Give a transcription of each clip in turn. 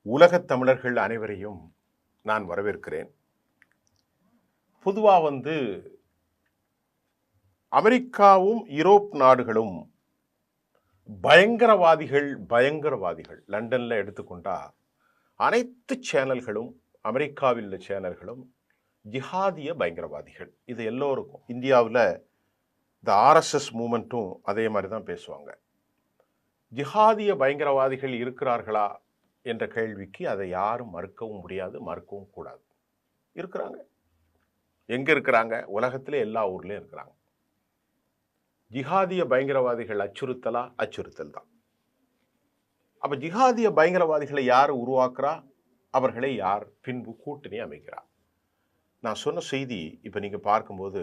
உலகத் தமிழர்கள் அனைவரையும் நான் வரவேற்கிறேன். பொதுவா அமெரிக்காவும் யூரோப் நாடுகளும் பயங்கரவாதிகள் லண்டன்ல எடுத்துக்கொண்டா அனைத்து சேனல்களும், அமெரிக்காவில் உள்ள சேனல்களும் ஜிஹாதிய பயங்கரவாதிகள். இது எல்லோருக்கும் இந்தியாவில் இந்த ஆர்எஸ்எஸ் மூமெண்ட்டும் அதே மாதிரி தான் பேசுவாங்க. ஜிஹாதிய பயங்கரவாதிகள் இருக்கிறார்களா என்ற கேள்விக்கு அதை யாரும் மறுக்கவும் முடியாது, மறுக்கவும் கூடாது. இருக்கிறாங்க. எங்க இருக்கிறாங்க? உலகத்திலே எல்லா ஊர்லயும் இருக்கிறாங்க. ஜிஹாதிய பயங்கரவாதிகள் அச்சுறுத்தல் தான். அப்ப ஜிஹாதிய பயங்கரவாதிகளை யார் உருவாக்குறா? அவர்களை யார் பின்பு கூட்டணி அமைக்கிறார்? நான் சொன்ன செய்தி இப்ப நீங்க பார்க்கும்போது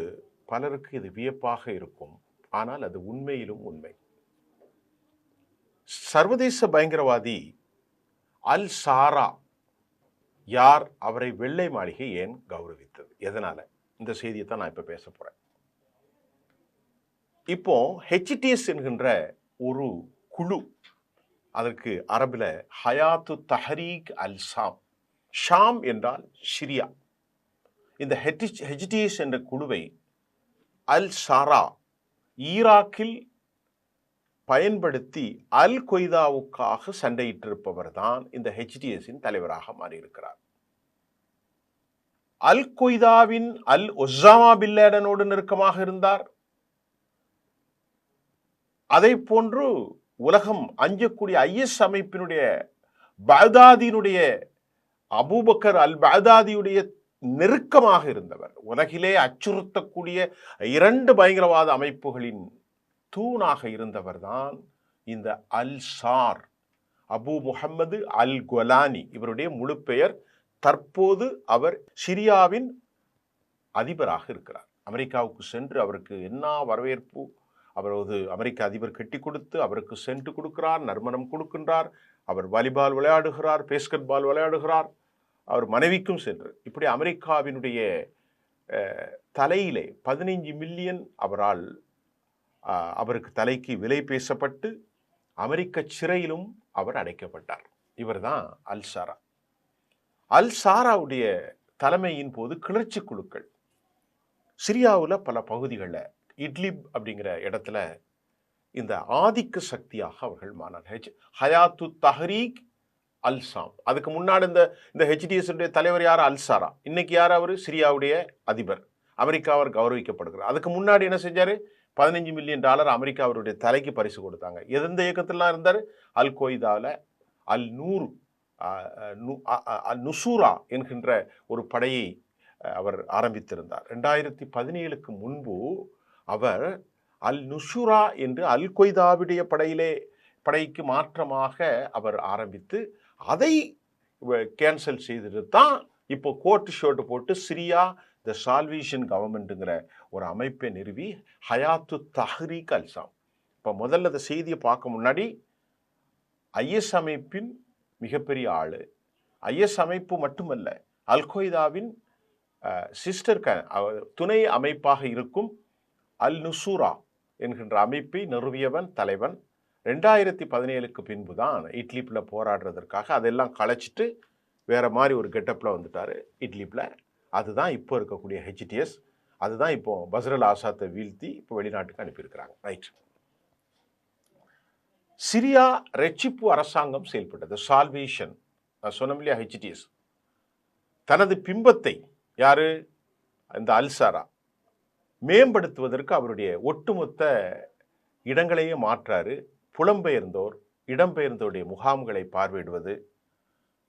பலருக்கு இது வியப்பாக இருக்கும். ஆனால் அது உண்மையிலும் உண்மை. சர்வதேச பயங்கரவாதி அல் சாரா யார்? அவரை வெள்ளை மாளிகை ஏன் கௌரவித்தது? எதனால? இந்த செய்தியை தான் நான் இப்ப பேச போறேன். இப்போ HTS என்கின்ற ஒரு குழு, அதற்கு அரபில ஹயாத்து தஹரீக் அல் ஷாம், ஷாம் என்றால் சிரியா. இந்த HTS என்ற குழுவை அல் சாரா ஈராக்கில் பயன்படுத்தி அல் கொய்தாவுக்காக சண்டையிட்டிருப்பவர் தான் இந்த HTS-இன் தலைவராக மாறியிருக்கிறார். அல் கொய்தாவின் அல் ஒசாமா பின் லேடனோடு நெருக்கமாக இருந்தார். அதை போன்று உலகம் அஞ்சக்கூடிய IS அமைப்பினுடைய பாக்தாதியினுடைய அபூபக்கர் அல் பாக்தாதியுடைய நெருக்கமாக இருந்தவர். உலகிலே அச்சுறுத்தக்கூடிய 2 பயங்கரவாத அமைப்புகளின் தூணாக இருந்தவர் தான் இந்த அல் சார், அபு முஹம்மது அல் கொலானி. இவருடைய முழு பெயர். தற்போது அவர் சிரியாவின் அதிபராக இருக்கிறார். அமெரிக்காவுக்கு சென்று அவருக்கு என்ன வரவேற்பு! அவரது அமெரிக்க அதிபர் கட்டி கொடுத்து அவருக்கு சென்று கொடுக்கிறார், நறுமணம் கொடுக்கின்றார். அவர் வாலிபால் விளையாடுகிறார், பேஸ்கெட் பால் விளையாடுகிறார். அவர் மனைவிக்கும் சென்று இப்படி அமெரிக்காவினுடைய தலையிலே 15 மில்லியன் அவருக்கு தலைக்கு விலை பேசப்பட்டு அமெரிக்க சிறையிலும் அவர் அடைக்கப்பட்டார். இவர் தான் அல் சாரா. அல் சாராவுடைய தலைமையின் போது கிளர்ச்சி குழுக்கள் சிரியாவில் பல பகுதிகளில், இட்லிப் அப்படிங்கிற இடத்துல இந்த ஆதிக்க சக்தியாக அவர்கள் மாறினார். ஹயாத்து தஹரீக் அல் ஷாம். அதுக்கு முன்னாடி இந்த HTS தலைவர் யார்? அல் சாரா. இன்னைக்கு யார்? அவர் சிரியாவுடைய அதிபர். அமெரிக்கா அவர் கௌரவிக்கப்படுகிறார். அதுக்கு முன்னாடி என்ன செஞ்சாரு? $15 மில்லியன் அமெரிக்கா அவருடைய தலைக்கு பரிசு கொடுத்தாங்க. எந்த இயக்கத்திலாம் இருந்தார்? அல் கொய்தாவில் அல் நுசூரா என்கின்ற ஒரு படையை அவர் ஆரம்பித்திருந்தார். 2017க்கு முன்பு அவர் அல் நுசூரா என்று அல் கொய்தாவுடைய படைக்கு மாற்றமாக அவர் ஆரம்பித்து அதை கேன்சல் செய்துட்டு தான் இப்போ கோட் ஷர்ட் போட்டு சிரியா த சால்வேஷன் கவர்மெண்ட்டுங்கிற ஒரு அமைப்பை நிறுவி ஹயாத்து தஹ்ரீக் அல் ஷாம். இப்போ முதல்ல இந்த செய்தியை பார்க்க முன்னாடி IS அமைப்பின் மிகப்பெரிய ஆளு, IS அமைப்பு மட்டுமல்ல, அல் கொய்தாவின் சிஸ்டர் துணை அமைப்பாக இருக்கும் அல் நுசூரா என்கின்ற அமைப்பை நிறுவியவன், தலைவன். 2017க்கு பின்பு தான் இட்லிப்பில் போராடுறதற்காக அதெல்லாம் களைச்சிட்டு வேற மாதிரி ஒரு கெட்டப்பில் வந்துட்டார் இட்லிப்பில். அதுதான் இப்போ இருக்கக்கூடிய HTS. அதுதான் இப்போ பஸ்ரல் ஆசாத்தை வீழ்த்தி இப்போ வெளிநாட்டுக்கு அனுப்பியிருக்கிறாங்க. ரைட். சிரியா ரட்சிப்பு அரசாங்கம் செயல்பட்டது. சால்வேஷன் சொன்னோம் இல்லையா? HTS தனது பிம்பத்தை யாரு? இந்த அல்சாரா மேம்படுத்துவதற்கு அவருடைய ஒட்டுமொத்த இடங்களையே மாற்றாரு. புலம்பெயர்ந்தோர், இடம்பெயர்ந்தோருடைய முகாம்களை பார்வையிடுவது,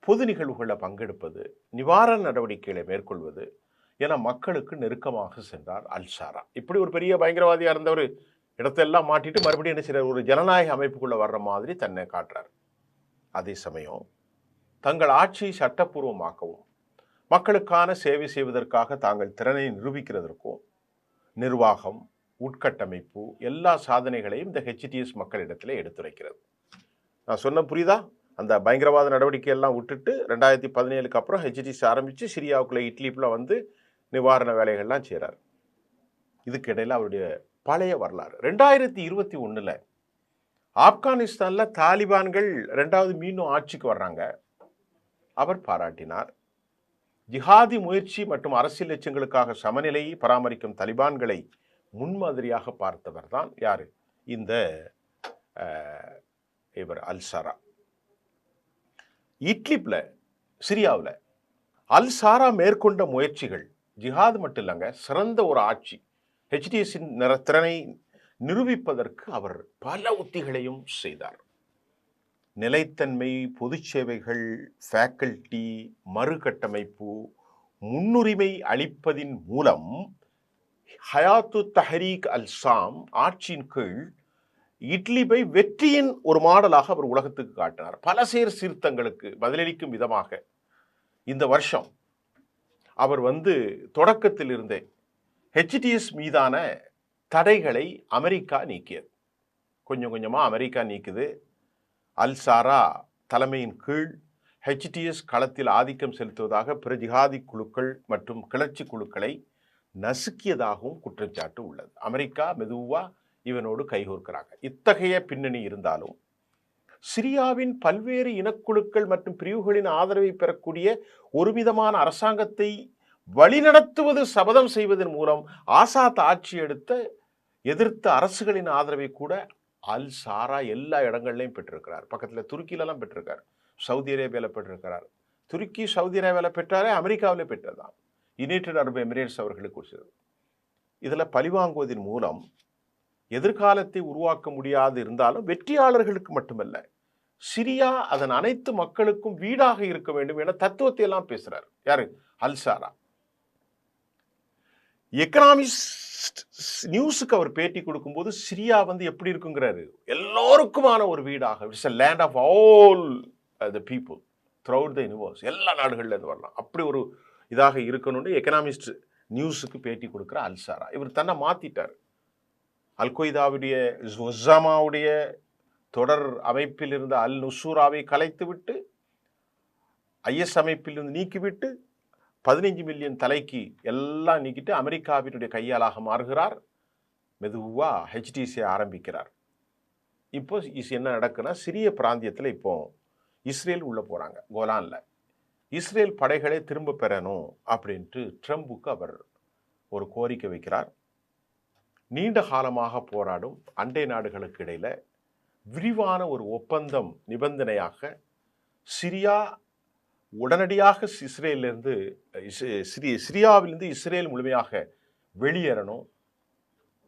பொது நிகழ்வுகளில் பங்கெடுப்பது, நிவாரண நடவடிக்கைகளை மேற்கொள்வது என மக்களுக்கு நெருக்கமாக சென்றார் அல் சாரா. இப்படி ஒரு பெரிய பயங்கரவாதியாக இருந்தவர் இடத்தெல்லாம் மாட்டிட்டு மறுபடியும் என்ன செய்றார்? ஒரு ஜனநாயக அமைப்புக்குள்ள வர்ற மாதிரி தன்னை காட்டுறார். அதே சமயம் தங்கள் ஆட்சியை சட்டப்பூர்வமாக்கவும் மக்களுக்கான சேவை செய்வதற்காக தாங்கள் திறனை நிரூபிக்கிறதற்கும் நிர்வாகம், உட்கட்டமைப்பு, எல்லா சாதனைகளையும் இந்த HTS மக்களிடத்தில் எடுத்துரைக்கிறது. நான் சொன்ன புரியுதா? அந்த பயங்கரவாத நடவடிக்கை எல்லாம் விட்டுட்டு 2017க்கு அப்புறம் HTS ஆரம்பித்து சிரியாவுக்குள்ள இட்லிப்பில் நிவாரண வேலைகள்லாம் செய்கிறார். இதுக்கு இடையில் அவருடைய பழைய வரலாறு. 2021 ஆப்கானிஸ்தானில் தாலிபான்கள் 2வது மீண்டும் ஆட்சிக்கு வர்றாங்க. அவர் பாராட்டினார். ஜிஹாதி முயற்சி மற்றும் அரசியல் லட்சியங்களுக்காக சமநிலையை பராமரிக்கும் தலிபான்களை முன்மாதிரியாக பார்த்தவர் தான் யாரு? இந்த இவர் அல்சாரா. இட்லிப்ல, சிரியாவில் அல்சாரா மேற்கொண்ட முயற்சிகள் ஜிஹாத் மட்டும் இல்லைங்க, சிறந்த ஒரு ஆட்சி ஹெச்டிஎஸின் திறனை நிரூபிப்பதற்கு அவர் பல உத்திகளையும் செய்தார். நிலைத்தன்மை, பொது சேவைகள், ஃபேக்கல்டி, மறுகட்டமைப்பு, முன்னுரிமை அளிப்பதின் மூலம் ஹயாத்து தஹரீக் அல்-ஷாம் ஆட்சியின் கீழ் இட்லிபை வெற்றியின் ஒரு மாடலாக அவர் உலகத்துக்கு காட்டினார். பல சீர்திருத்தங்களுக்கு பதிலளிக்கும் விதமாக இந்த வருஷம் அவர் தொடக்கத்தில் இருந்தே ஹெச்டிஎஸ் மீதான தடைகளை அமெரிக்கா நீக்கியது. கொஞ்சம் கொஞ்சமாக அமெரிக்கா நீக்குது. அல்சாரா தலைமையின் கீழ் ஹெச்டிஎஸ் களத்தில் ஆதிக்கம் செலுத்துவதாக பிற ஜிஹாதி குழுக்கள் மற்றும் கிளர்ச்சி குழுக்களை நசுக்கியதாகவும் குற்றச்சாட்டு உள்ளது. அமெரிக்கா மெதுவா இவனோடு கைகோர்க்கிறாங்க. இத்தகைய பின்னணி இருந்தாலும் சிரியாவின் பல்வேறு இனக்குழுக்கள் மற்றும் பிரிவுகளின் ஆதரவை பெறக்கூடிய ஒரு விதமான அரசாங்கத்தை வழிநடத்துவது சபதம் செய்வதன் மூலம் ஆசாத் ஆட்சி எதிர்த்த அரசுகளின் ஆதரவை கூட அல்சாரா எல்லா இடங்கள்லையும் பெற்றிருக்கிறார். பக்கத்தில் துருக்கியிலலாம் பெற்றிருக்கார், சவுதி அரேபியாவில் பெற்றிருக்கிறார். துருக்கி சவுதி அரேபியாவில் பெற்றாரே, அமெரிக்காவிலே பெற்றதான். யுனைடெட் அரபு எமிரேட்ஸ் அவர்களுக்கு இதில் பழிவாங்குவதன் மூலம் எதிர்காலத்தை உருவாக்க முடியாது இருந்தாலும் வெற்றியாளர்களுக்கு மட்டுமல்ல, சிரியா அதன் அனைத்து மக்களுக்கும் வீடாக இருக்க வேண்டும் என தத்துவத்தை எல்லாம் பேசுறார். யாரு? அல்சாரா. எக்கனாமிஸ்ட் நியூஸுக்கு அவர் பேட்டி கொடுக்கும்போது சிரியா எப்படி இருக்குங்கிறாரு, எல்லோருக்குமான ஒரு வீடாக, it's a land of all the people throughout the universe, எல்லா நாடுகள்ல இருந்து வரலாம், அப்படி ஒரு இதாக இருக்கணும்னு எக்கனாமிஸ்ட் நியூஸுக்கு பேட்டி கொடுக்குற அல்சாரா. இவர் தன்னை மாத்திட்டார். அல்-கொய்தாவுடைய ஒசாமாவுடைய தொடர் அமைப்பில் இருந்த அல் நுசூராவை கலைத்துவிட்டு, ஐஎஸ் அமைப்பில் இருந்து நீக்கிவிட்டு 15 மில்லியன் தலைக்கு எல்லாம் நீக்கிட்டு அமெரிக்காவினுடைய கையாளாக மாறுகிறார். மெதுவா ஹெச்டிசி ஆரம்பிக்கிறார். இப்போ என்ன நடக்குன்னா, சிரிய பிராந்தியத்தில் இப்போ இஸ்ரேல் உள்ள போறாங்க. கோலான்ல இஸ்ரேல் படைகளை திரும்ப பெறணும் அப்படின்ட்டு ட்ரம்புக்கு அவர் ஒரு கோரிக்கை வைக்கிறார். நீண்ட காலமாக போராடும் அண்டை நாடுகளுக்கு இடையில விரிவான ஒரு ஒப்பந்தம் நிபந்தனையாக சிரியா உடனடியாக சிரியாவிலிருந்து இஸ்ரேல் முழுமையாக வெளியேறணும்.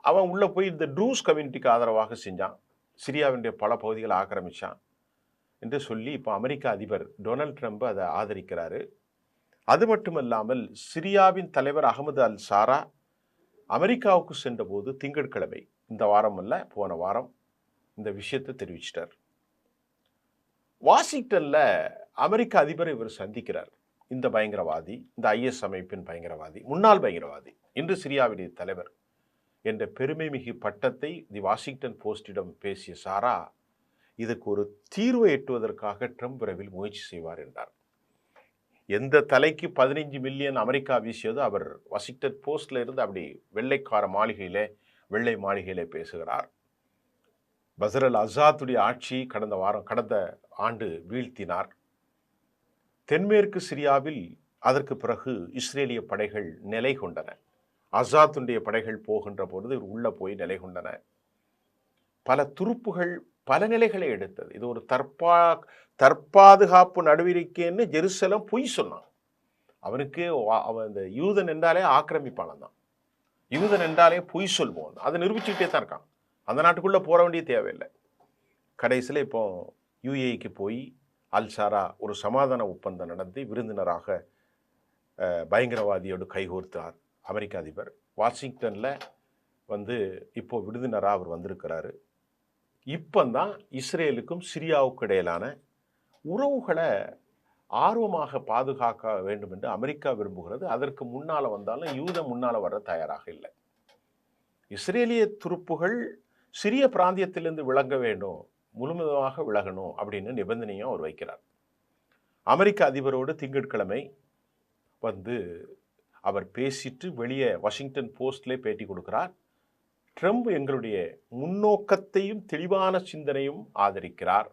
அவன் உள்ள போய் இந்த ட்ரூஸ் கம்யூனிட்டிக்கு ஆதரவாக செஞ்சான், சிரியாவினுடைய பல பகுதிகளை ஆக்கிரமிச்சான் என்று சொல்லி இப்போ அமெரிக்க அதிபர் டொனால்ட் ட்ரம்ப் அதை ஆதரிக்கிறாரு. அது மட்டுமல்லாமல் சிரியாவின் தலைவர் அகமது அல் சாரா அமெரிக்காவுக்கு சென்றபோது திங்கட்கிழமை, இந்த வாரம் அல்ல போன வாரம், இந்த விஷயத்தை தெரிவிச்சிட்டார். வாஷிங்டன்ல அமெரிக்க அதிபரை இவர் சந்திக்கிறார். இந்த பயங்கரவாதி, இந்த ஐஎஸ் அமைப்பின் பயங்கரவாதி, முன்னாள் பயங்கரவாதி, இன்று சிரியாவுடைய தலைவர் என்ற பெருமை மிகு பட்டத்தை தி வாஷிங்டன் போஸ்டிடம் பேசிய சாரா, இதுக்கு ஒரு தீர்வை எட்டுவதற்காக ட்ரம்ப் விரைவில் முயற்சி செய்வார் என்றார். எந்த தலைக்கு 15 மில்லியன் அமெரிக்கா வீசியதோ அவர் வாஷிங்டன் போஸ்ட்ல இருந்து அப்படி வெள்ளை மாளிகையிலே பேசுகிறார். பஷர் அல் அசாத்துடைய ஆட்சி கடந்த ஆண்டு வீழ்த்தினார். தென்மேற்கு சிரியாவில் அதற்கு பிறகு இஸ்ரேலிய படைகள் நிலை கொண்டன. அசாத்துடைய படைகள் போகின்ற பொழுது உள்ள போய் நிலை கொண்டன. பல துருப்புகள் பல நிலைகளை எடுத்தது. இது ஒரு தற்பாதுகாப்பு நடவடிக்கைன்னு ஜெருசலம் பொய் சொன்னான். அவனுக்கு அவன் இந்த யூதன் என்றாலே ஆக்கிரமிப்பானன் தான், யூதன் என்றாலே பொய் சொல்வோம். அதை நிரூபிச்சுக்கிட்டே தான் இருக்கான். அந்த நாட்டுக்குள்ளே போக வேண்டிய தேவையில்லை. கடைசியில் இப்போ யுஏஇக்கு போய் அல்சாரா ஒரு சமாதான ஒப்பந்தம் நடத்தி விருந்தினராக பயங்கரவாதியோடு கைகோர்த்தார் அமெரிக்க அதிபர். வாஷிங்டனில் இப்போ விருந்தினராக அவர் வந்திருக்கிறாரு. இப்போதான் இஸ்ரேலுக்கும் சிரியாவுக்கு இடையிலான உறவுகளை ஆர்வமாக பாதுகாக்க வேண்டும் என்று அமெரிக்கா விரும்புகிறது. அதற்கு முன்னால் வந்தாலும் யூதன் முன்னால் வர தயாராக இல்லை. இஸ்ரேலிய துருப்புகள் சிரிய பிராந்தியத்திலிருந்து விலக வேண்டும், முழுமையாக விலகணும் அப்படின்னு நிபந்தனையும் அவர் வைக்கிறார். அமெரிக்க அதிபரோடு திங்கட்கிழமை அவர் பேசிட்டு வெளியே வாஷிங்டன் போஸ்ட்லே பேட்டி கொடுக்கிறார். ட்ரம்ப் எங்களுடைய முன்னோக்கத்தையும் தெளிவான சிந்தனையும் ஆதரிக்கிறார்.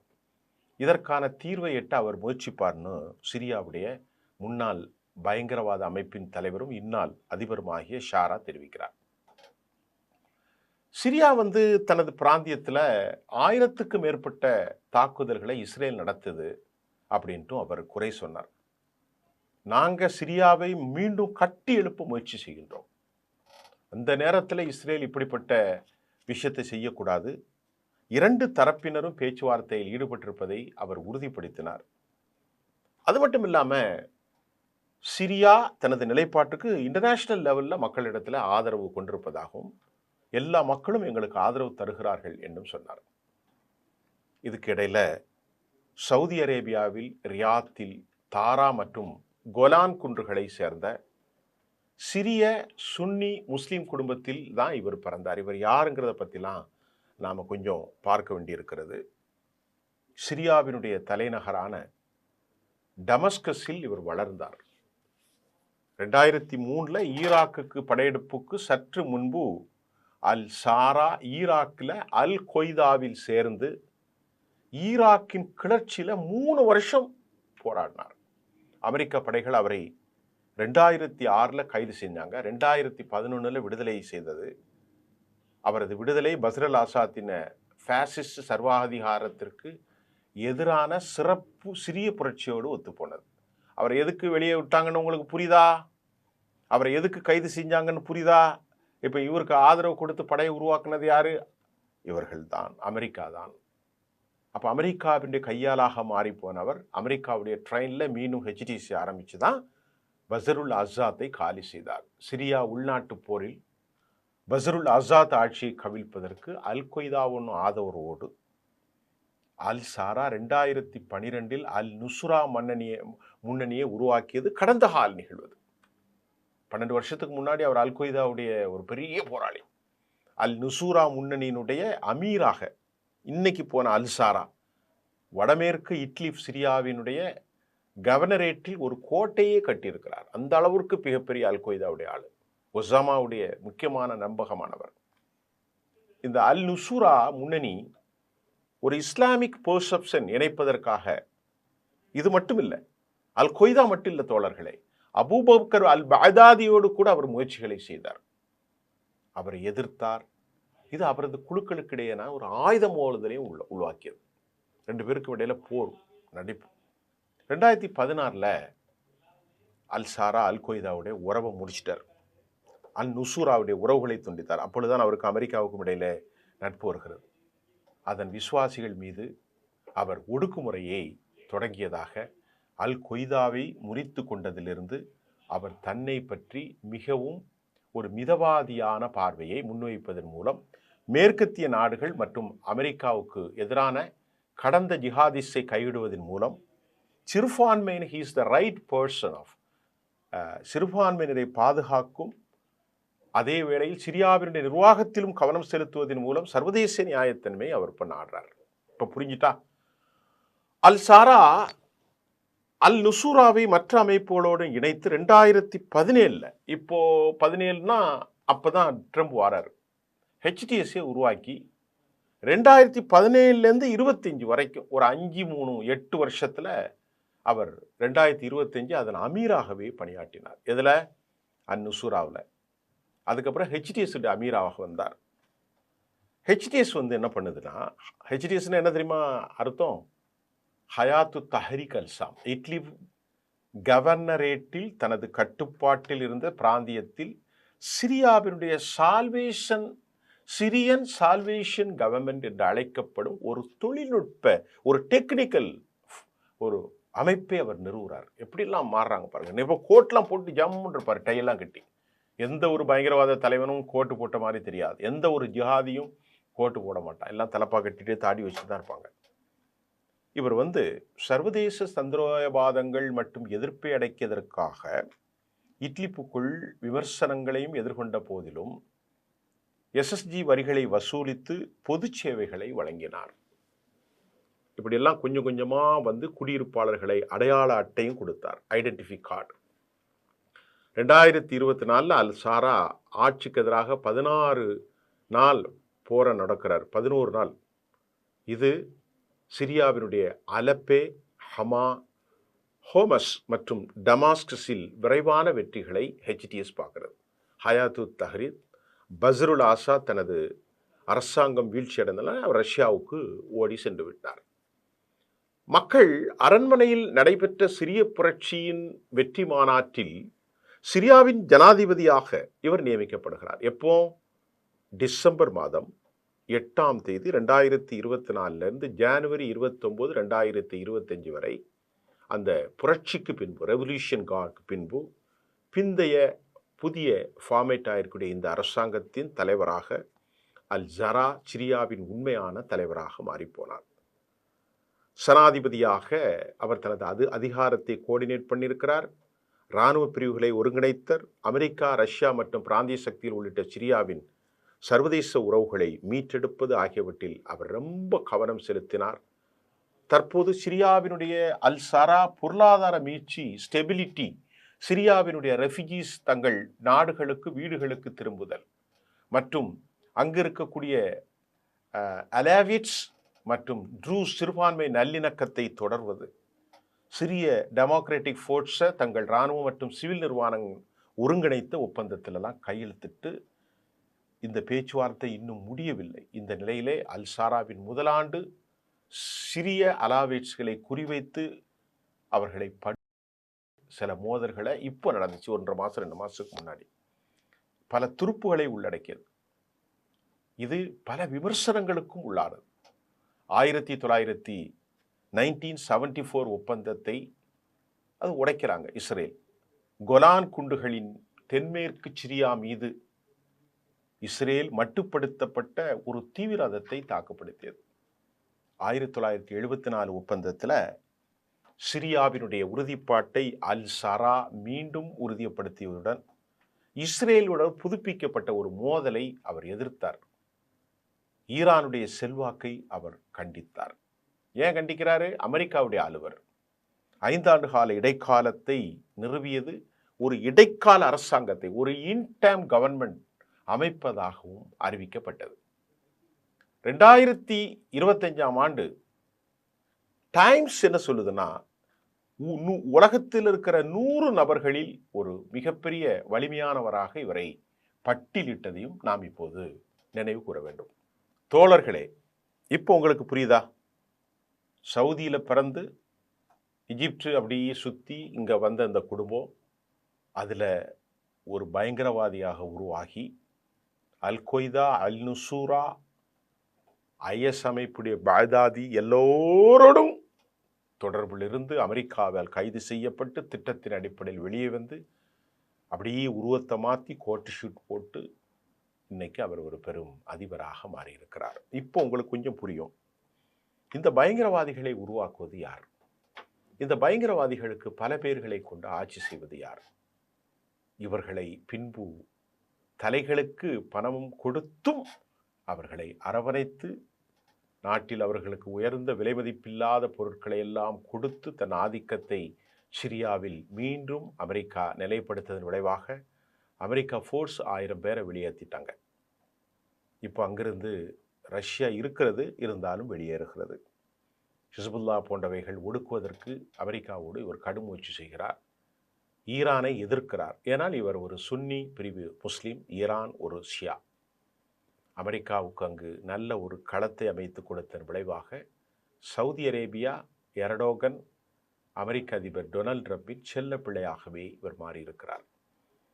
இதற்கான தீர்வை எட்ட அவர் முயற்சிப்பார்னு சிரியாவுடைய முன்னாள் பயங்கரவாத அமைப்பின் தலைவரும் இந்நாள் அதிபருமாகிய ஷாரா தெரிவிக்கிறார். சிரியா தனது பிராந்தியத்தில் 1000க்கும் மேற்பட்ட தாக்குதல்களை இஸ்ரேல் நடத்துது அப்படின்ட்டும் அவர் குறை சொன்னார். நாங்கள் சிரியாவை மீண்டும் கட்டி எழுப்ப முயற்சி செய்கின்றோம். அந்த நேரத்தில் இஸ்ரேல் இப்படிப்பட்ட விஷயத்தை செய்யக்கூடாது. 2 தரப்பினரும் பேச்சுவார்த்தையில் ஈடுபட்டிருப்பதை அவர் உறுதிப்படுத்தினார். அது மட்டும் இல்லாமல் சிரியா தனது நிலைப்பாட்டுக்கு இன்டர்நேஷனல் லெவலில் மக்களிடத்தில் ஆதரவு கொண்டிருப்பதாகவும் எல்லா மக்களும் எங்களுக்கு ஆதரவு தருகிறார்கள் என்றும் சொன்னார். இதுக்கு இடையில சவுதி அரேபியாவில் ரியாத்தில் தாரா மற்றும் கோலான் குன்றுகளை சேர்ந்த சிரிய சுன்னி முஸ்லீம் குடும்பத்தில் தான் இவர் பிறந்தார். இவர் யாருங்கிறத பற்றிலாம் நாம் கொஞ்சம் பார்க்க வேண்டியிருக்கிறது. சிரியாவினுடைய தலைநகரான டமஸ்கஸில் இவர் வளர்ந்தார். 2003 ஈராக்குக்கு படையெடுப்புக்கு சற்று முன்பு அல் சாரா ஈராக்கில் அல் கொய்தாவில் சேர்ந்து ஈராக்கின் கிளர்ச்சியில் 3 வருஷம் போராடினார். அமெரிக்க படைகள் அவரை 2006 கைது செஞ்சாங்க. 2011 விடுதலை செய்தது. அவரது விடுதலை பஸ்ர் அல் ஆசாத்தின் ஃபேசிஸ்ட் சர்வாதிகாரத்திற்கு எதிரான சிறப்பு சிறிய புரட்சியோடு ஒத்துப்போனது. அவரை எதுக்கு வெளியே விட்டாங்கன்னு உங்களுக்கு புரியுதா? அவரை எதுக்கு கைது செஞ்சாங்கன்னு புரியுதா? இப்போ இவருக்கு ஆதரவு கொடுத்து படையை உருவாக்குனது யாரு? இவர்கள் தான், அமெரிக்கா தான். அப்போ அமெரிக்காவினுடைய கையாளாக மாறி போனவர் அமெரிக்காவுடைய ட்ரெயினில் மீண்டும் ஹெச்டிசி ஆரம்பித்து தான் பஸ்ருல் ஆசாத்தை காலி செய்தார். சிரியா உள்நாட்டு போரில் பஸ்ருல் ஆசாத் ஆட்சியை கவிழ்ப்பதற்கு அல் கொய்தாவின் ஆதரவோடு அல் சாரா 2012 அல் நுஸ்ரா முன்னணியை உருவாக்கியது கடந்த கால நிகழ்வது. 12 வருஷத்துக்கு முன்னாடி அவர் அல் கொய்தாவுடைய ஒரு பெரிய போராளி. அல் நுசூரா முன்னணியினுடைய அமீராக இன்னைக்கு போன அல் சாரா வடமேற்கு இட்லிப் சிரியாவினுடைய கவர்னரேட்டில் ஒரு கோட்டையே கட்டியிருக்கிறார். அந்த அளவிற்கு மிகப்பெரிய அல் கொய்தாவுடைய ஆளு, ஒசாமாவுடைய முக்கியமான நம்பகமானவர். இந்த அல் நுசூரா முன்னணி ஒரு இஸ்லாமிக் பெர்செப்ஷன் இணைப்பதற்காக, இது மட்டும் இல்லை, அல் கொய்தா மட்டும் இல்லை தோழர்களே, அபூபக்கர் அல் பக்தாதியோடு கூட அவர் முயற்சிகளை செய்தார். அவரை எதிர்த்தார். இது அவரது குழுக்களுக்கு இடையேனா ஒரு ஆயுத மோதுதலையும் உருவாக்கியது. 2 பேருக்கு இடையில போர் நடிப்பு. 2016 அல் சாரா அல் கொய்தாவுடைய உறவை முடிச்சிட்டார். அல் நுசூராவுடைய உறவுகளை துண்டித்தார். அப்பொழுதுதான் அவருக்கு அமெரிக்காவுக்கும் இடையில நட்பு வருகிறது. அதன் விசுவாசிகள் மீது அவர் ஒடுக்குமுறையை தொடங்கியதாக அல் கொய்தாவை முறித்து கொண்டதிலிருந்து அவர் தன்னை பற்றி மிகவும் ஒரு மிதவாதியான பார்வையை முன்வைப்பதன் மூலம் மேற்கத்திய நாடுகள் மற்றும் அமெரிக்காவுக்கு எதிரான கடந்த ஜிஹாதிஸை கைவிடுவதன் மூலம் சிறுபான்மையினர் he is the right person of சிறுபான்மையினரை பாதுகாக்கும் அதே வேளையில் சிரியாவினுடைய நிர்வாகத்திலும் கவனம் செலுத்துவதன் மூலம் சர்வதேச நியாயத்தன்மை அவர் நாடுறார். இப்போ புரிஞ்சுட்டா? அல் சாரா அல் நுசூராவை மற்ற அமைப்புகளோடு இணைத்து 2017 இப்போ 17னா அப்போதான் ட்ரம்ப் வாரார், ஹெச்டிஎஸ்ஸை உருவாக்கி 2017 25 வரைக்கும் ஒரு 8 வருஷத்தில் அவர் 2025 அதன் அமீராகவே பணியாற்றினார். எதில்? அல் நுசூராவில். அதுக்கப்புறம் ஹெச்டிஎஸ் அமீராக வந்தார். ஹெச்டிஎஸ் என்ன பண்ணுதுன்னா, ஹெச்டிஎஸ்ன்னு என்ன தெரியுமா அர்த்தம்? ஹயாத்து தஹ்ரீக் அல்-ஷாம். இட்லி கவர்னரேட்டில் தனது கட்டுப்பாட்டில் இருந்த பிராந்தியத்தில் சிரியாவினுடைய சிரியன் சால்வேஷன் கவர்மெண்ட் என்று அழைக்கப்படும் ஒரு தொழில்நுட்ப ஒரு டெக்னிக்கல் ஒரு அமைப்பை அவர் நிறுவுறார். எப்படிலாம் மாறுறாங்க பாருங்க. இப்போ கோட்லாம் போட்டு ஜம்முன்னு இருப்பார், டையெல்லாம் கட்டி. எந்த ஒரு பயங்கரவாத தலைவனும் கோட்டு போட்ட மாதிரி தெரியாது. எந்த ஒரு ஜிஹாதியும் கோட்டு போட மாட்டான். எல்லாம் தலப்பா கட்டிட்டு தாடி வச்சுட்டு தான் இருப்பாங்க. இவர் சர்வதேச தந்திரோபாதங்கள் மற்றும் எதிர்ப்பை அடைக்கிறதற்காக இட்லிப்புக்குள் விமர்சனங்களையும் எதிர்கொண்ட போதிலும் எஸ்எஸ்ஜி வரிகளை வசூலித்து பொது சேவைகளை வழங்கினார். இப்படியெல்லாம் கொஞ்சம் கொஞ்சமாக குடியிருப்பாளர்களை அடையாள அட்டையும் கொடுத்தார், ஐடென்டிஃபை கார்டு. 2024 அல் சாரா ஆட்சிக்கு எதிராக 16 நாள் போர நடக்கிறார். 11 நாள். இது சிரியாவினுடைய அலப்பே, ஹமா, ஹோமஸ் மற்றும் டமாஸ்கஸில் விரைவான வெற்றிகளை ஹெச்டிஎஸ் பார்க்கிறது. ஹயாத்து தஹ்ரீர், பஸ்ருல் ஆசாத் தனது அரசாங்கம் வீழ்ச்சி அடைந்ததால் அவர் ரஷ்யாவுக்கு ஓடி சென்று விட்டார். மக்கள் அரண்மனையில் நடைபெற்ற சிரிய புரட்சியின் வெற்றி மாநாட்டில் சிரியாவின் ஜனாதிபதியாக இவர் நியமிக்கப்படுகிறார். எப்போ? டிசம்பர் மாதம் 8ஆம் தேதி 2024 ஜனவரி 29, 2025 வரை அந்த புரட்சிக்கு பின்பு, ரெவல்யூஷன் கார்டுக்கு பின்பு பிந்தைய புதிய ஃபார்மேட் ஆயிருக்கூடிய இந்த அரசாங்கத்தின் தலைவராக அல் ஜரா சிரியாவின் உண்மையான தலைவராக மாறிப்போனார். சனாதிபதியாக அவர் தனது அதிகாரத்தை கோஆர்டினேட் பண்ணியிருக்கிறார். இராணுவ பிரிவுகளை ஒருங்கிணைத்தர். அமெரிக்கா, ரஷ்யா மற்றும் பிராந்திய சக்திகள் உள்ளிட்ட சிரியாவின் சர்வதேச உறவுகளை மீட்டெடுப்பது ஆகியவற்றில் அவர் ரொம்ப கவனம் செலுத்தினார். தற்போது சிரியாவினுடைய அல் சரா பொருளாதார மீட்சி, ஸ்டெபிலிட்டி, சிரியாவினுடைய ரெஃப்யூஜிஸ் தங்கள் நாடுகளுக்கு வீடுகளுக்கு திரும்புதல் மற்றும் அங்கு இருக்கக்கூடிய அலாவிட்ஸ் மற்றும் ட்ரூஸ் சிறுபான்மை நல்லிணக்கத்தை தொடர்வது, சிரிய டெமோக்ராட்டிக் ஃபோர்ஸை தங்கள் இராணுவம் மற்றும் சிவில் நிர்வாணங்கள் ஒருங்கிணைத்த ஒப்பந்தத்திலெல்லாம் கையெழுத்திட்டு இந்த பேச்சுவார்த்தை இன்னும் முடியவில்லை. இந்த நிலையிலே அல் சாராவின் முதலாண்டு சிரிய அலாவிட்ஸ்களை குறிவைத்து அவர்களை சில மோதல்களை இப்போ நடந்துச்சு. 1.5 மாதம் 2 மாதத்துக்கு முன்னாடி பல துருப்புகளை உள்ளடக்கியது. இது பல விமர்சனங்களுக்கும் உள்ளானது. 1974 ஒப்பந்தத்தை அது உடைக்கிறாங்க இஸ்ரேல். கொலான் குண்டுகளின் தென்மேற்கு சிரியா மீது இஸ்ரேல் மட்டுப்படுத்தப்பட்ட ஒரு தீவிரவாதத்தை தாக்கப்படுத்தியது. 1974 ஒப்பந்தத்தில் சிரியாவினுடைய உறுதிப்பாட்டை அல் சரா மீண்டும் உறுதிப்படுத்தியதுடன் இஸ்ரேலுடன் புதுப்பிக்கப்பட்ட ஒரு மோதலை அவர் எதிர்த்தார். ஈரானுடைய செல்வாக்கை அவர் கண்டித்தார். ஏன் கண்டிக்கிறாரு? அமெரிக்காவுடைய ஆளுவர் 5 ஆண்டு கால இடைக்காலத்தை நிறுவியது. ஒரு இடைக்கால அரசாங்கத்தை, ஒரு இன்டர்ம் கவர்மெண்ட் அமைப்பதாகவும் அறிவிக்கப்பட்டது. 2025ஆம் ஆண்டு டைம்ஸ் என்ன சொல்லுதுன்னா, உலகத்தில் இருக்கிற 100 நபர்களில் ஒரு மிகப்பெரிய வலிமையானவராக இவரை பட்டியலிட்டதையும் நாம் இப்போது நினைவு கூற வேண்டும். தோழர்களே, இப்போ உங்களுக்கு புரியுதா? சவுதியில் பிறந்து எகிப்து அப்படியே சுற்றி இங்கே வந்த இந்த குடும்பம் அதில் ஒரு பயங்கரவாதியாக உருவாகி அல் கொய்தா, அல் நுசூரா, ஐஎஸ் அமைப்புடைய பாக்தாதி எல்லோரோடும் தொடர்பில் இருந்து அமெரிக்காவால் கைது செய்யப்பட்டு திட்டத்தின் அடிப்படையில் வெளியே வந்து அப்படியே உருவத்தை மாற்றி கோட்டு ஷூட் போட்டு இன்னைக்கு அவர் ஒரு பெரும் அதிபராக மாறியிருக்கிறார். இப்போ உங்களுக்கு கொஞ்சம் புரியும். இந்த பயங்கரவாதிகளை உருவாக்குவது யார்? இந்த பயங்கரவாதிகளுக்கு பல பேர்களை கொண்டு ஆட்சி செய்வது யார்? இவர்களை பின்பு தலைகளுக்கு பணமும் கொடுத்தும் அவர்களை அரவணைத்து நாட்டில் அவர்களுக்கு உயர்ந்த விலை மதிப்பில்லாத பொருட்களை எல்லாம் கொடுத்து தன் ஆதிக்கத்தை சிரியாவில் மீண்டும் அமெரிக்கா நிலைப்படுத்ததன் விளைவாக அமெரிக்கா ஃபோர்ஸ் 1000 பேரை வெளியேற்றிட்டாங்க. இப்போ அங்கிருந்து ரஷ்யா இருக்கிறது, இருந்தாலும் வெளியேறுகிறது. ஹிஸ்புல்லா போன்றவைகள் ஒடுக்குவதற்கு அமெரிக்காவோடு இவர் கடும் முயற்சி செய்கிறார். ஈரானை எதிர்க்கிறார். ஏனால் இவர் ஒரு சுன்னி பிரிவு முஸ்லீம், ஈரான் ஒரு ஷியா. அமெரிக்காவுக்கு அங்கு நல்ல ஒரு களத்தை அமைத்து கொடுத்த விளைவாக சவுதி அரேபியா, எர்டோகன், அமெரிக்க அதிபர் டொனால்ட் ட்ரம்பின் செல்ல பிள்ளையாகவே இவர் மாறியிருக்கிறார்.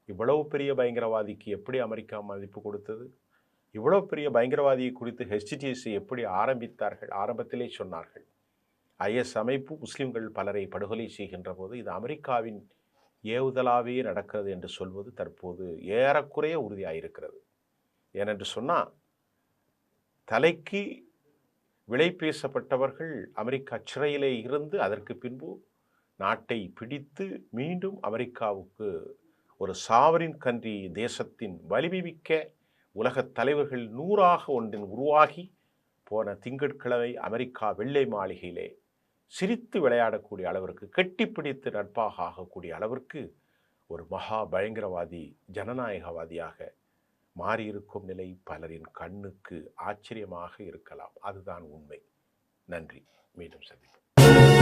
இவ்வளவு பெரிய பயங்கரவாதிக்கு எப்படி அமெரிக்கா மதிப்பு கொடுத்தது? இவ்வளவு பெரிய பயங்கரவாதியை குறித்து ஹெச்டிஎஸ் எப்படி ஆரம்பித்தார்கள்? ஆரம்பத்திலே சொன்னார்கள், ஐஎஸ் அமைப்பு முஸ்லிம்கள் பலரை படுகொலை செய்கின்ற போது இது அமெரிக்காவின் ஏவுதலாவே நடக்கிறது என்று சொல்வது தற்போது ஏறக்குறைய உறுதியாயிருக்கிறது. ஏனென்று சொன்னால், தலைக்கு விலை பேசப்பட்டவர்கள் அமெரிக்கா சிறையிலே இருந்து அதற்கு பின்பு நாட்டை பிடித்து மீண்டும் அமெரிக்காவுக்கு ஒரு சாவரின் கண்ட்ரி தேசத்தின் வலிமைமிக்க உலகத் தலைவர்கள் 100ஆக ஒன்றின் உருவாகி போன திங்கட்கிழமை அமெரிக்கா வெள்ளை மாளிகையிலே சிரித்து விளையாடக்கூடிய அளவிற்கு, கெட்டிப்பிடித்து நட்பாக ஆகக்கூடிய அளவிற்கு ஒரு மகா பயங்கரவாதி, ஜனநாயகவாதியாக மாறியிருக்கும் நிலை பலரின் கண்ணுக்கு ஆச்சரியமாக இருக்கலாம். அதுதான் உண்மை. நன்றி. மீண்டும் சந்திப்போம்.